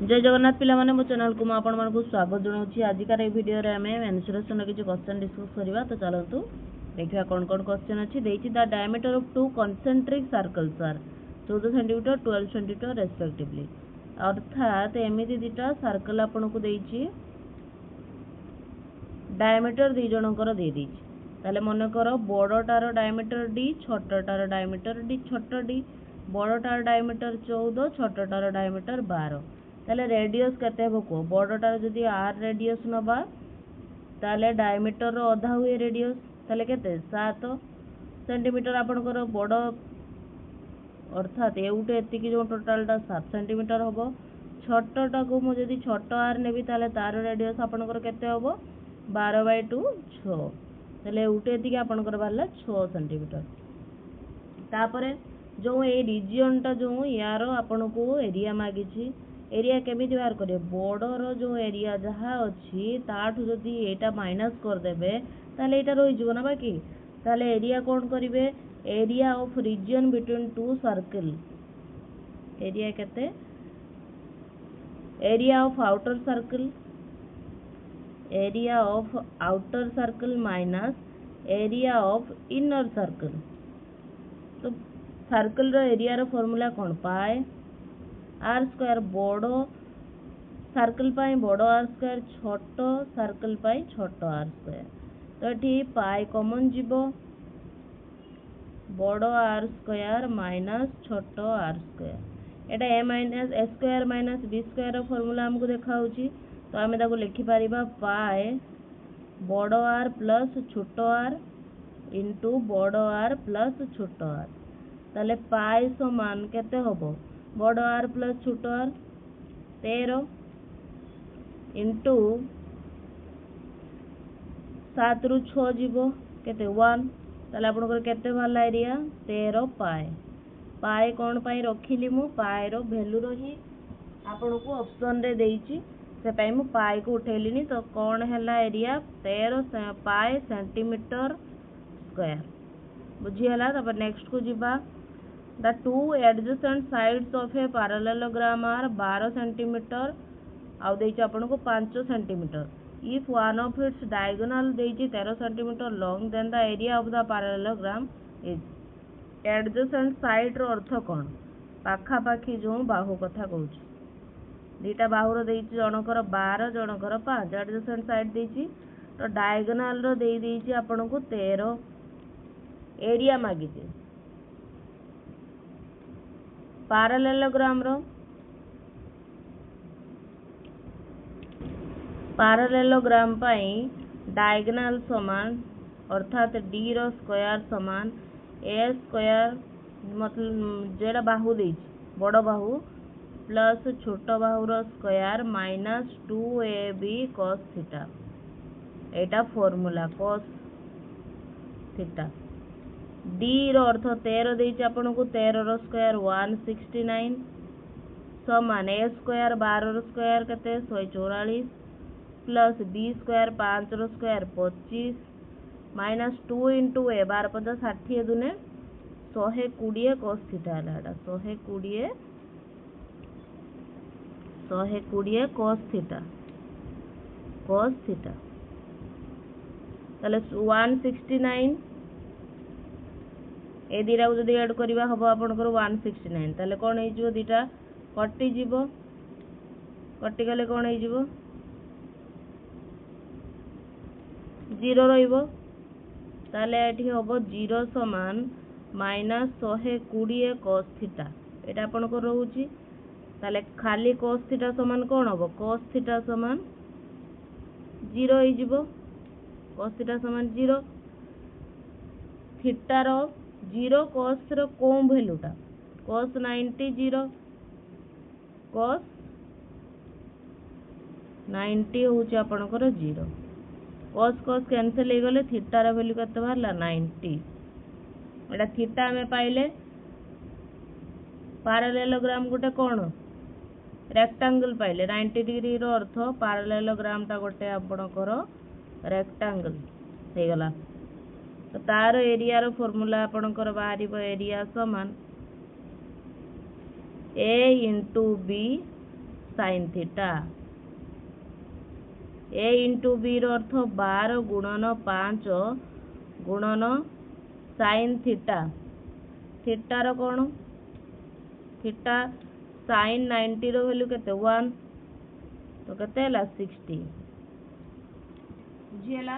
जय जगन्नाथ पिला माने मो चैनल को मैं आपण मानकु स्वागत जणाउछि। आजिकार ए वीडियो रे हमें मेंसुरेशन के जो क्वेश्चन डिस्कस करबा। तो चलतु देखिया कोन कोन क्वेश्चन अछि। देछि the diameter of two concentric circles are 14 centimetre 12 centimetre respectively. अर्थात एमिति दिटा सर्कल आपण को देछि, डायमीटर दी जनकर दे देछि। ताले मन करो बड़टार डायमीटर d, छोटटार डायमीटर d, छोट d, बड़टार डायमीटर 14, छोटटार डायमीटर 12। ताले रेडियस केते हेबो को बड़टार जदि r रेडियस नबा ताले डायमीटर रो आधा हुए रेडियस, ताले केते 7 सेंटीमीटर आपनकर बड़, अर्थात एउटे एतिकी जो टोटलटा 7 सेंटीमीटर होबो। छोटटा को मो जदि छोट r नेबी ताले तार रेडियस आपनकर केते होबो 12/2 6। ताले एउटे एतिकी आपनकर बाला 6 सेंटीमीटर। तापरे जो ए रीजन टा जो यारो आपन को एरिया मागी छी, एरिया केमिति बाहर करे बॉर्डर जो एरिया जहाँ अच्छी ताठू जदि एटा माइनस कर देबे ताले एटा रहि जबो ना बाकी। ताले एरिया कोन करिवे, area of region between two circle, area केते, area of outer circle, area of outer circle minus area of inner circle. तो सर्कल रो एरिया रो फार्मूला कोन, पाई आर स्क्वायर बड़ो सर्कल पाई बड़ो आर स्क्वायर, छोटो सर्कल पाई छोटो r square. तो ये पाई कॉमन जीवो, बड़ो आर स्क्वायर माइनस छोटो आर स्क्वायर। एटा a minus a square minus b square formula हमको देखा होची। तो आमे ताको लिखि पारिबा पाई बड़ो आर प्लस छोटो आर इंटू बड़ो आर प्लस छोटो आर। ताले पाई समान केते होबो बड़ो आर प्लस छोटो आर 13 इंटू 7 रु 6 जीवो केते 1। ताले आपनकर केते भाला एरिया 13 पाई। पाई कोन पाई रखिली मु, पाई रो वैल्यू रही आपन को ऑप्शन रे देइची, से पाई मु पाई को उठेलिनी। तो कोन हैला एरिया 13 पाई सेंटीमीटर स्क्वायर बुझी हला। तब नेक्स्ट को जीवा, the two adjacent sides of a parallelogram are 12 centimetre आउ देइची आपन को 5 centimetre. if one of its diagonal देइची 13 centimetre long, then the area of the parallelogram is। adjacent side रो अर्थ कोन, पाखा पाखी जो बाहु कथा कहूची। दीटा बाहु रो देइची जनकर 12 जनकर 5, adjacent side देइची। तो डायगोनल रो देइ देइची आपन को 13। एरिया मागिची पैरेललोग्राम रो, पैरेललोग्राम पाई डायगोनल समान, अर्थात d रो स्क्वायर समान a स्क्वायर, मतलब जेड़ा बाहु देइची बड़ बाहु प्लस छोट बाहु रो square minus 2ab cos theta. एटा फार्मूला cos थीटा। d रो अर्थ 13 देइची आपन को 13 रो स्क्वायर 169 समान a स्क्वायर 12 रो स्क्वायर केते 144 प्लस b स्क्वायर 5 रो स्क्वायर 25 माइनस 2 इंटू a 12 5 60 दुने 120 cos थीटा हला। एटा 120 cos थीटा, cos थीटा। ताले 169 ए दीटा को जदि ऐड करबा हबो आपनकर 169। ताले कोन हे जिवो, दीटा कटि जिवो, कटि गले कोन हे जिवो 0 रहिबो। ताले एठी हबो 0 समान माइनस 120 cos थीटा। एटा आपनकर रहूची। ताले खाली cos थीटा समान कोन हबो, cos थीटा समान 0 हे जिवो, cos थीटा समान 0। थीटा रो 0 cos रो कोम वैल्यूटा cos 90 0, cos 90 होची आपनकर 0। cos cos कैंसिल हे गले, थीटा रो वैल्यू कते बाहरला 90। एटा थीटा हमें पाइले। पैरेललोग्राम गोटे कोन रेक्टेंगल पाइले 90 डिग्री रो अर्थ पैरेललोग्राम टा गोटे आपनकर रेक्टेंगल हे गला। तो तार एरिया रो फार्मूला आपनकर बाहरिबो एरिया समान a into b sin theta. a into b रो अर्थ 12 गुणन 5 गुणन sin थीटा। थीटा रो कौन थीटा sin 90 रो वैल्यू केते 1 तो केते हला 60 बुझीला।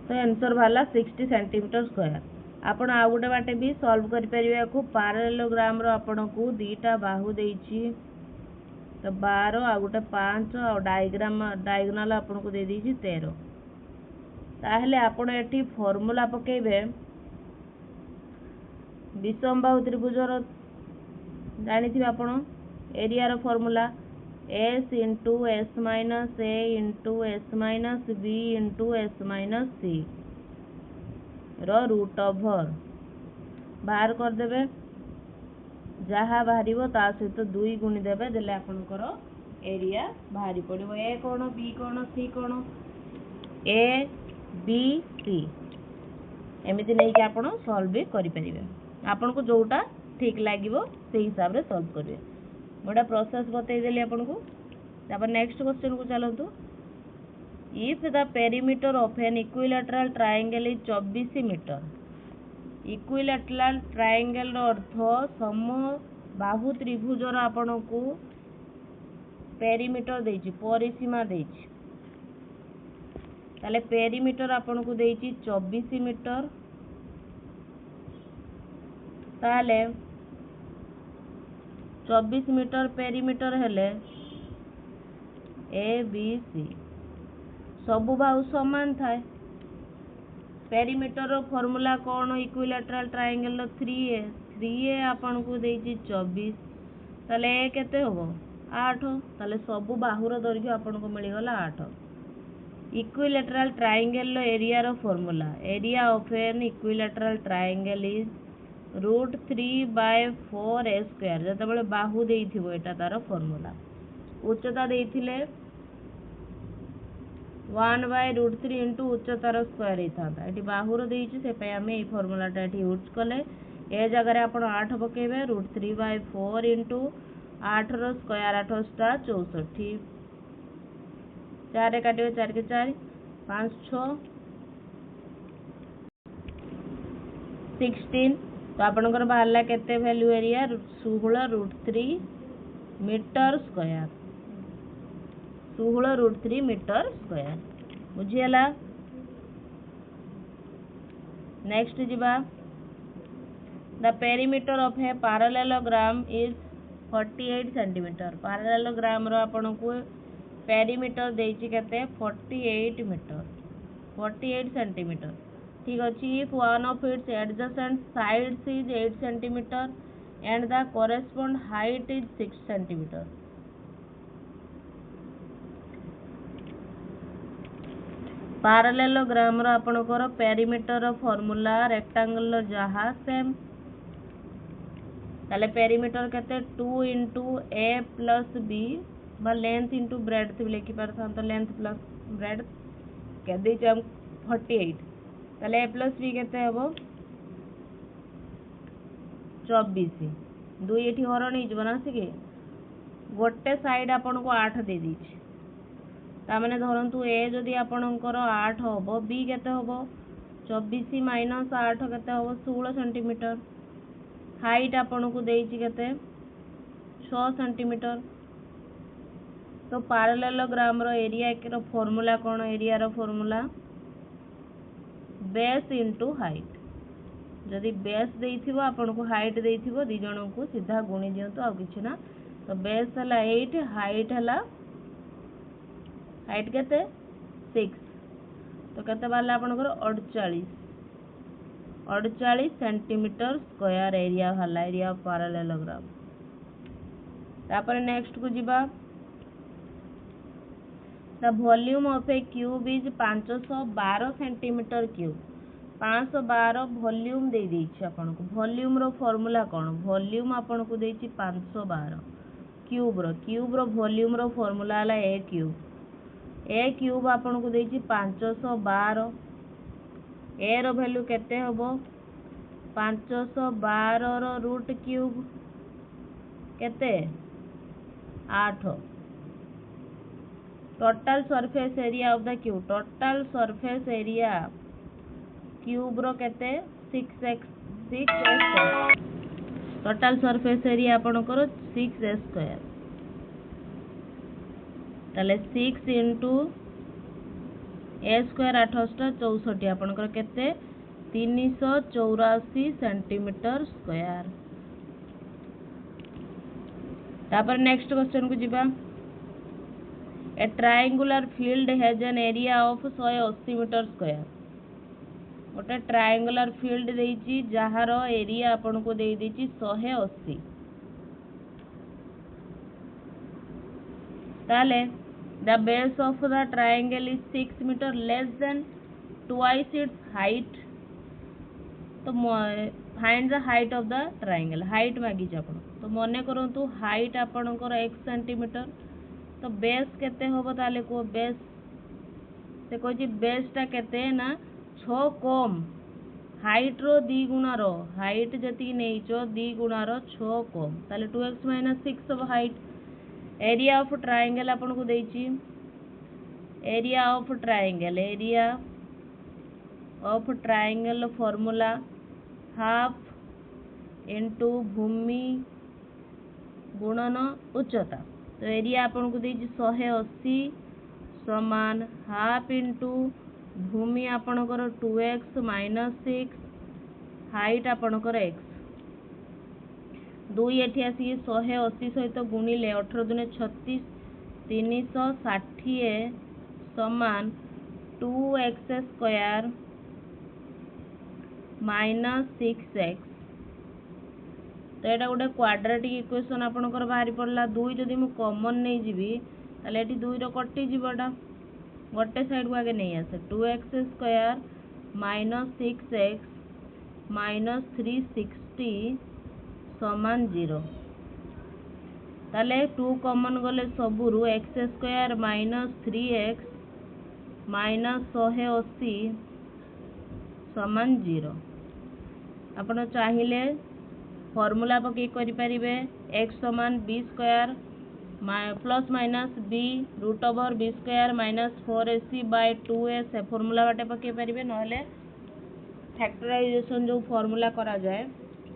तो आंसर भाला 60 सेंटीमीटर स्क्वायर। आपण आ गुटे बाटे भी सॉल्व करि परिबे को पैरेललोग्राम रो आपण को दीटा बाहु देइची तो 12 आ गुटे 5 आ डायगोनल आपण को दे दीची 13। ताहले आपण एठी फार्मूला पकेबे विषमबाहु त्रिभुज रो जानि थि आपण एरिया रो formula s into s minus a into s minus b into s minus c रो रूट ओवर बाहर कर देबे। जहाँ बाहरिबो ता सहित 2 गुणी देबे देले आपनकर एरिया बाहरी पड़िबो। a कोण b कोण c कोण a b c एमिति नै कि आपण सॉल्व भी करि परिबे। आपन को जोटा ठीक लागिबो से हिसाब रे सॉल्व करिवे। मोडा प्रोसेस बतै देली आपन को। तापर नेक्स्ट क्वेश्चन को चलंतु। If the perimeter of an equilateral triangle is 24 metre. Equilateral triangle रो अर्थ सम बाहु त्रिभुज रो आपन को पेरीमीटर देछि परिसीमा देछि। ताले पेरीमीटर आपन को देछि 24 मीटर। ताले 24 मीटर पेरीमीटर हेले ए बी सी सबु बाहु समान थाए। पेरीमीटर रो फार्मूला कोन इक्विलैटरल ट्रायंगल रो 3a आपन को देछि 24 ताले ए केते होबो 8 ताले सबु बाहु रो दैर्घ्य आपन को मिली गला 8। इक्विलैटरल ट्रायंगल रो एरिया रो formula area of an equilateral triangle is √3/4 a square. जतबेले बाहु देइथिबो एटा तार फार्मूला उच्चता देइथिले 1/√3 इंटू उच्चतार स्क्वायर हेता एटी बाहु रो देइछि से पे हमें ए फार्मूला टा एटी यूज कले ए जगह रे आपण 8 पकेबे √3/4 इंटू 8 रो स्क्वायर 8 * 64 4 रे काटिबे 4 के 4 5 6 16 तो आपनकर बाहरला केते value area 16√3 metre square 16√3 metre square बुझियला। नेक्स्ट जिबा the perimeter of a parallelogram is 48 centimetre. Parallelogram रो आपन को पेरीमीटर देछि केते 48 मीटर 48 सेंटीमीटर ठीक अछि। If one of its adjacent sides is 8 centimetre and the correspond height is 6 centimetre. Parallelogram रो आपनकर पेरीमीटर रो फार्मूला रेक्टेंगल रो जहा सेम ताले पेरीमीटर केते 2 इंटू a प्लस b बा लेंथ इंटू ब्रेड्थ भी लिखि परथां तो लेंथ प्लस ब्रेड्थ के दै हम 48 ताले a प्लस b केते हबो 24 2 एठी हरण हि जबना सिके गोटे साइड आपन को 8 दे दीछि ता माने धरंतु a जदी आपनकर 8 हबो b केते हबो 24 माइनस 8 केते हबो 16 सेंटीमीटर। हाइट आपन को देइछि केते 6 सेंटीमीटर। तो पैरेललोग्राम रो एरिया रो फार्मूला कोन एरिया रो फार्मूला बेस इंटू हाइट। जदि बेस देइथिबो आपन को हाइट देइथिबो दी जणो को सीधा गुणी दियंतो आ किछि ना तो बेस हला 8 हाइट हला हाइट केते 6 तो केते बाला आपन को 48 सेंटीमीटर स्क्वायर एरिया हला एरिया ऑफ पैरेललोग्राम। तापर नेक्स्ट को जिबा the volume of a cube is 512 centimetre cube. 512 volume दे देछि आपन को वॉल्यूम रो फार्मूला कोन वॉल्यूम आपन को देछि 512 क्यूब रो वॉल्यूम रो फार्मूला हला a क्यूब आपन को देछि 512 a रो वैल्यू केते हबो 512 रो रूट क्यूब केते 8 total surface area of the cube total surface area cube रो केते 6x टोटल सरफेस एरिया आपनकर 6a स्क्वायर ताले 6 इंटू a स्क्वायर 8 64 आपनकर केते 384 सेंटीमीटर स्क्वायर। तापर नेक्स्ट क्वेश्चन को जिबा a triangular field has an area of 180 metre square गोटे ट्रायंगुलर फील्ड देइची जहार एरिया आपन को देई देइची 180 ताले the base of the triangle is 6 metre less than twice its height तो find the height of the triangle height मागी आपण तो मने करंतु हाइट आपनकर 1 सेंटीमीटर तो बेस केते होबो ताले को बेस से कोजी बेस टा केते ना 6 कम हाइट रो 2 गुणा रो हाइट जति नेइचो 2 गुणा रो 6 कम ताले 2x - 6 हो हाइट एरिया ऑफ ट्रायंगल आपन को देइची area of triangle formula half into भूमि गुणन उच्चता तो एरिया आपन को देइची 180 समान हाफ इंटू भूमि आपनकर 2x - 6 हाइट आपनकर x 2 एठी आसी 180 सहित गुणिले 18 दुने 36 360 समान 2x स्क्वायर माइनस 6x तो एटा गोटे क्वाड्रेटिक इक्वेशन आपनकर बाहरी पड़ला 2 जदि मु कॉमन नै जिवि ताले एठी 2 रो कटि जिवडा गोटे साइड को आगे नहीं आसे 2x square minus 6x minus 360 समान 0 ताले 2 कॉमन गले सबुरु x square minus 3x minus 180 समान 0 आपण चाहिए फॉर्मूला पके करि परिबे x समान b square plus minus b root over b square minus 4ac by 2a से फॉर्मूला बाटे पके परिबे नहले फैक्टराइजेशन जो फॉर्मूला करा जाए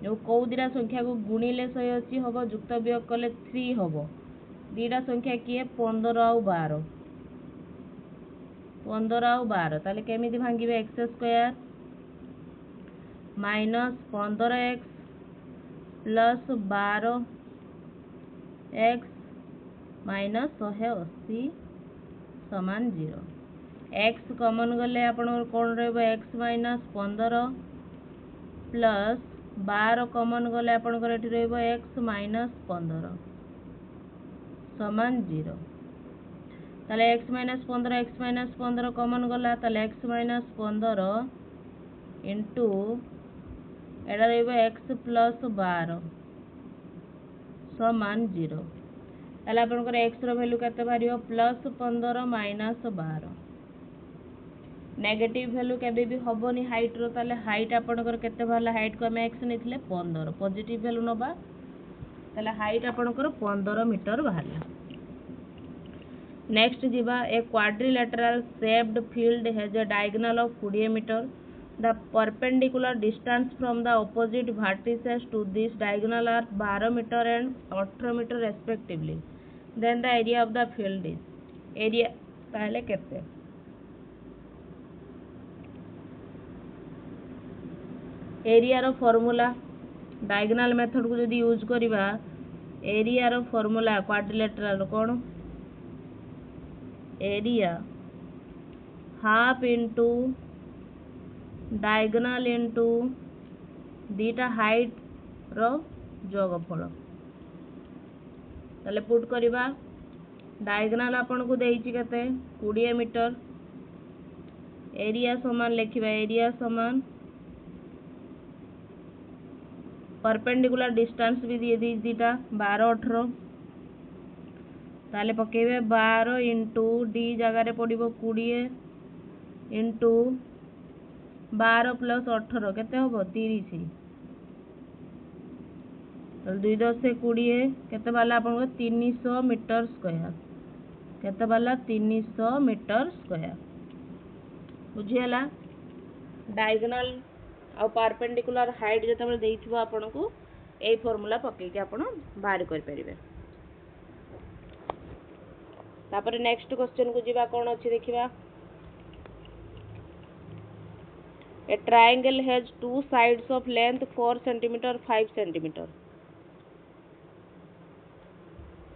जो कौ दिरा संख्या को गुणिले 180 होबो जुक्त वियोग कले 3 होबो दीटा संख्या किए 15 और 12 ताले केमिति भांगिबे x square minus 15x plus 12x minus 180 समान 0 x कॉमन गले आपण कोन रहबो x माइनस 15 प्लस 12 कॉमन गले आपण कर एठी रहबो x माइनस 15 समान 0 ताले x माइनस 15 कॉमन गला ताले x माइनस 15 इंटू एटा रहबो x प्लस 12 समान 0 ताले आपण कर x रो वैल्यू केते बारियो प्लस 15 माइनस 12 नेगेटिव वैल्यू केबे भी होबोनी हाइट रो ताले हाइट आपनकर केते भला हाइट को हम x नेथिले 15 पॉजिटिव वैल्यू नबा ताले हाइट आपनकर 15 मीटर बाहरला। नेक्स्ट जीवा a quadrilateral shaped field has a diagonal of 20 metre the perpendicular distance from the opposite vertices to this diagonal are 12 metre and 18 metre respectively then the area of the field is area ताले केते area रो formula diagonal method को जदी use करिबा area रो formula quadrilateral कोन area half into diagonal into दीटा height रो जोगफल ताले पुट करिबा डायगोनल आपन को देइची केते 20 मीटर एरिया समान लिखिबा एरिया समान परपेंडिकुलर डिस्टेंस भी दिए दी दीटा 12 18 ताले पकेबे 12 इंटू डी जगह रे पड़िबो 20 इंटू 12 प्लस 18 केते होबो 30 दुई 10 केते बाला आपन 300 मीटर स्क्वायर केते बाला 300 मीटर स्क्वायर बुझीला डायगोनल आ परपेंडिकुलर हाइट जते देइथिबो आपन को ए फार्मूला पके के आपन बाहर कर परिबे तापर नेक्स्ट क्वेश्चन को जीवा कोन अछि देखिबा a triangle has two sides of length 4 centimetre 5 centimetre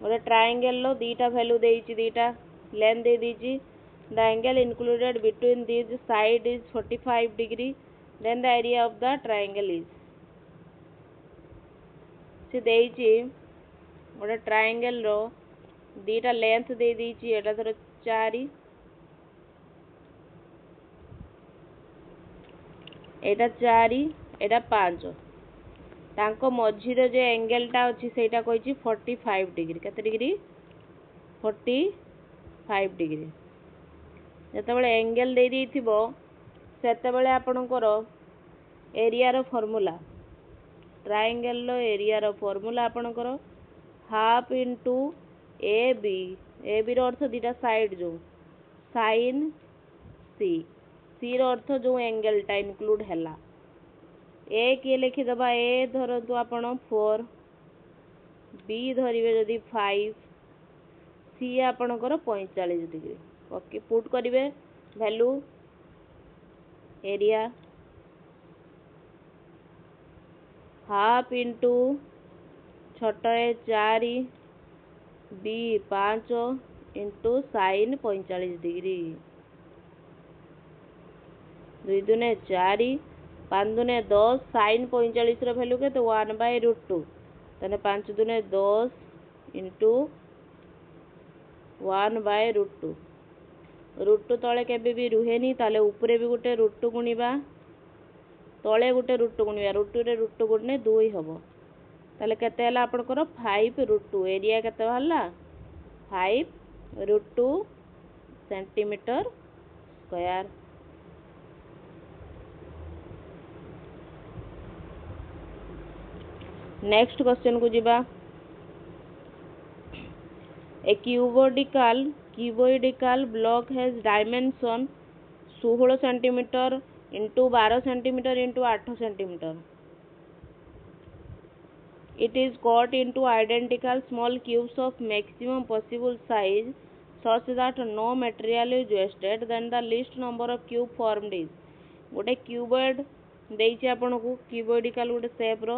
गोटे ट्रायंगल लो दीटा वैल्यू देइछि दीटा लेंथ दे दीछि the angle included between these side is 45 degree then the area of the triangle is से देइछि गोटे ट्रायंगल रो दीटा लेंथ दे दीछि एटा धर 4 एटा 4 एटा 5 तांको मझिरे जे एंगल टा अछि सेटा कहिछि 45 डिग्री केते डिग्री 45 डिग्री जते बेले एंगल दे दिथिबो सेते बेले आपनकर एरिया रो फार्मूला ट्रायंगल लो एरिया रो फार्मूला आपनकर हाफ इनटू ए बी रो अर्थ दीटा साइड जो sin सी रो अर्थ जो एंगल टा इंक्लूड हैला ए के लिखि दबा ए धरतु आपण 4 बी धरिवे जदी 5 सी आपणकर 45 डिग्री ओके पुट करिवे वैल्यू एरिया हाफ इनटू छोटा ए 4 बी 5 इनटू sin 45 डिग्री 2 दुने 4 5 दुने 10 sin 45 रो वैल्यू के तो 1/√2 तने 5 दुने 10 इनटू 1/√2 √2 तले केबे भी रुहेनी ताले ऊपरे भी गोटे √2 गुणिबा तले गोटे √2 गुणिबा √2 रे √2 गुणने 2 हबो ताले केते हला आपनकर 5√2 एरिया केते हला 5√2 सेंटीमीटर स्क्वायर नेक्स्ट क्वेश्चन को जीवा ए cuboidal block has dimension 16 centimetre into 12 centimetre into 8 centimetre it is cut into identical small cubes of maximum possible size such that no material is wasted then the least number of cube formed is गोटे cuboid देइछि आपन को क्यूबॉइडिकल गोटे shape रो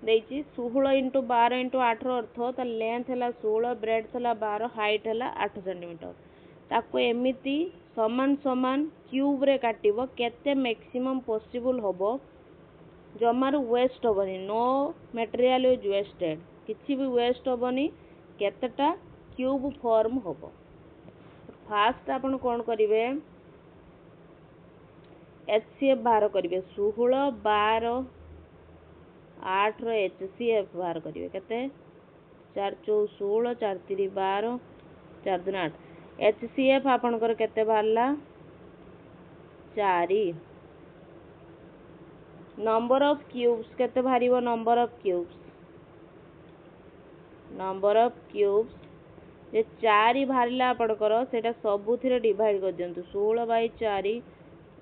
देइछि 16 into 12 into 8 रो अर्थ ता length हला 16 breadth हला 12 height हला 8 centimetre ताको एमिति समान समान क्यूब रे काटिबो केते मैक्सिमम पॉसिबल होबो जमार वेस्ट होबनी नो मटेरियल इज वेस्टेड किछि भी वेस्ट होबनी केतेटा क्यूब फॉर्म होबो फास्ट आपण कोन करिवे एचसीएफ बाहर करिवे 16 12 8 रो एचसीएफ बाहर करिवे केते 4 4 16 4 3 12 4 2 8 एचसीएफ आपण कर केते बाहरला 4 नंबर ऑफ क्यूब्स केते बाहरिबो नंबर ऑफ क्यूब्स जे 4 बाहरिला आपनकर सेटा सबुथिरे डिवाइड कर दियंतु 16/4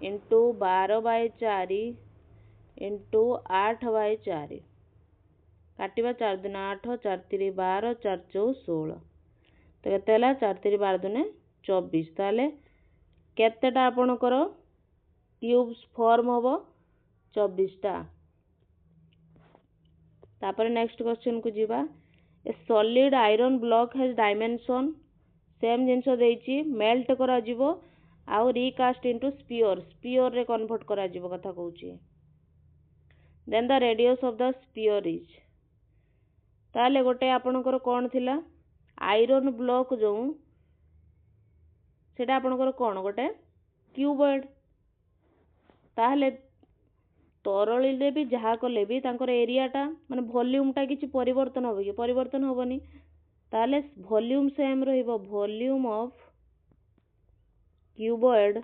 इंटू 12/4 इंटू 8/4 काटिबा 4 2 8 4 3 12 4 4 16 तो केते हला 4 3 12 दुने 24 ताले केतेटा आपनकर क्यूब्स फॉर्म होबो 24 टा तापर नेक्स्ट क्वेश्चन को जीवा a solid iron block has dimension same जिंसो देइछि मेल्ट करा जीवो आउ रिकास्ट इनटू स्पीयर रे कन्वर्ट करा जीवो कथा कहूची then the radius of the sphere is ताले गोटे आपनकर कोन थिला आयरन ब्लॉक जो सेटा आपनकर कोन गोटे क्यूबॉइड ताहले तरळीले भी जहा कले भी तांकर एरिया टा माने वॉल्यूम टा किछि परिवर्तन होबो कि परिवर्तन होबनी ताले वॉल्यूम सेम रहइबो volume of cuboid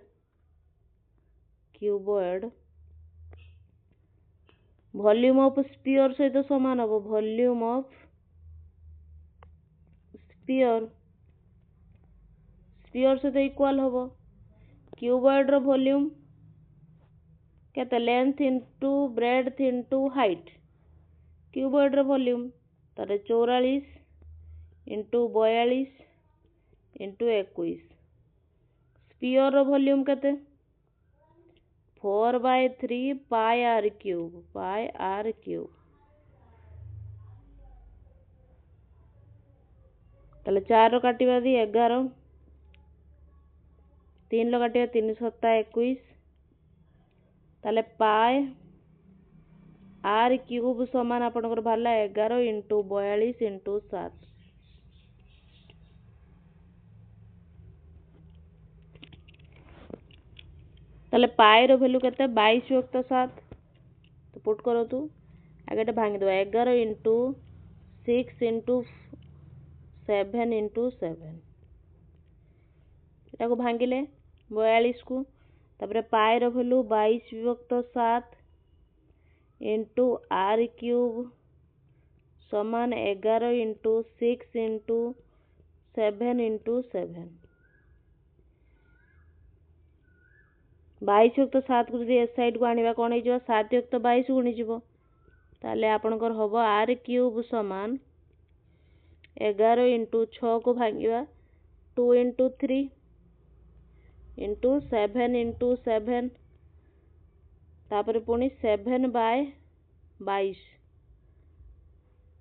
volume of sphere सहित समान हम वॉल्यूम ऑफ स्पीयर स्पीयर सहित इक्वल हम क्यूबॉइड रो वॉल्यूम केते length into breadth into height cuboid रो वॉल्यूम तारे 44 इंटू 42 इंटू 21 स्पीयर रो वॉल्यूम केते 4/3 पाई आर क्यूब ताले 4 काटिबा दी 11 3 लो काटिबा 3 7 21 ताले पाई आर क्यूब समान आपनकर भाला 11 इंटू 42 इंटू 7 ताले पाई रो वैल्यू केते 22 युक्त 7 तो पुट करो तू आगे भांगी दो 11 इंटू 6 इंटू 7 इंटू 7 एटा को भांगिले 42 को तापर पाई रो वैल्यू 22 युक्त 7 इंटू आर क्यूब समान 11 इंटू 6 इंटू 7 इंटू 7 22 युक्त 7 को जदि एस साइड को आनिबा कोन हे जो 7 युक्त 22 गुणी जीवो ताले आपनकर होबो आर क्यूब समान 11 इंटू 6 को भांगिबा 2 इंटू 3 इंटू 7 इंटू 7 तापर पुणी 7/22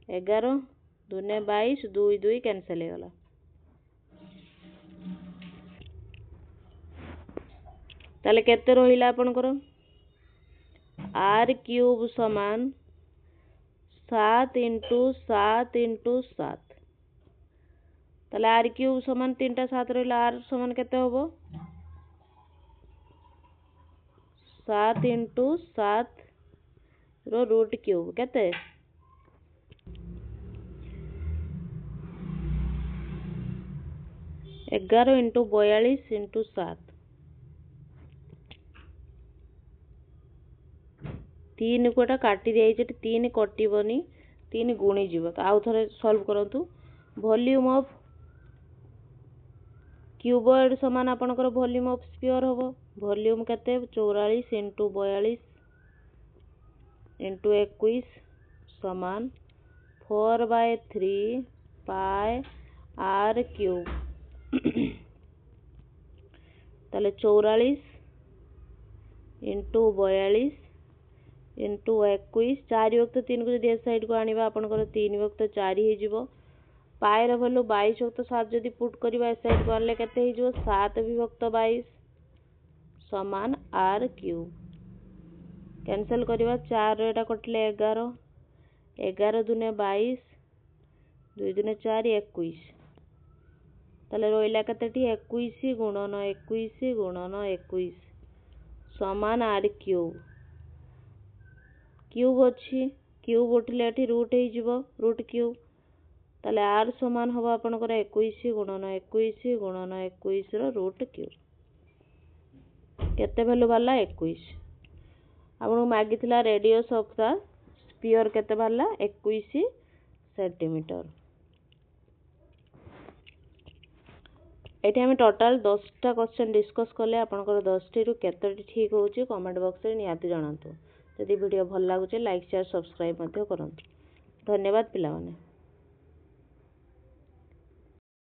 11 दूने 22 2 2 कैंसिल हो गला ताले केते रहिला आपनकर आर क्यूब समान 7 इंटू 7 इंटू 7 ताले आर क्यूब समान 3टा 7 रहिला आर समान केते होबो 7 इंटू 7 रो रूट क्यूब केते 11 इंटू 42 इंटू 7 3 कोटा काटी दिया 3 कटबनी 3 गुणी जीव तो आउ थे सॉल्व करंतु वॉल्यूम ऑफ क्यूबॉइड समान आपनकर वॉल्यूम ऑफ स्फीयर हम वॉल्यूम केते 44 इंटू 42 इंटू 21 समान 4/3 पाई आर क्यूब ताले 44 इंटू 42 इंटू 21 4 युक्त 3 को जब साइड को आनिबा आपनकर 3 युक्त 4 हे जिवो पाई रो वैल्यू 22 युक्त 7 जदि पुट करबा ए साइड को आनले केते हे जिवो 7 विभक्त 22 समान आर क्यूब कैंसिल करबा 4 रो एटा कटले 11 11 दुने 22 2 दुने 4 21 ताले रोइला केतेटी 21 गुणन 21 गुणन 21 समान आर क्यूब क्यूब अच्छी क्यूब उठले एठी रूट हे जिवो रूट क्यूब ताले आर समान हबो आपनकर 21 गुणन 21 गुणन 21 रो रूट क्यूब केते वैल्यू बाला 21 आपन मागितला रेडियस ऑफ द स्फीयर केते बाला 21 सेंटीमीटर एठी हम टोटल 10टा क्वेश्चन डिस्कस कले आपनकर 10टी रु केतेटी ठीक होची कमेंट बॉक्स रे नियाती जणांतु यदि वीडियो भल लागुचे लाइक शेयर सब्सक्राइब मध्य करंतु धन्यवाद पिलामाने।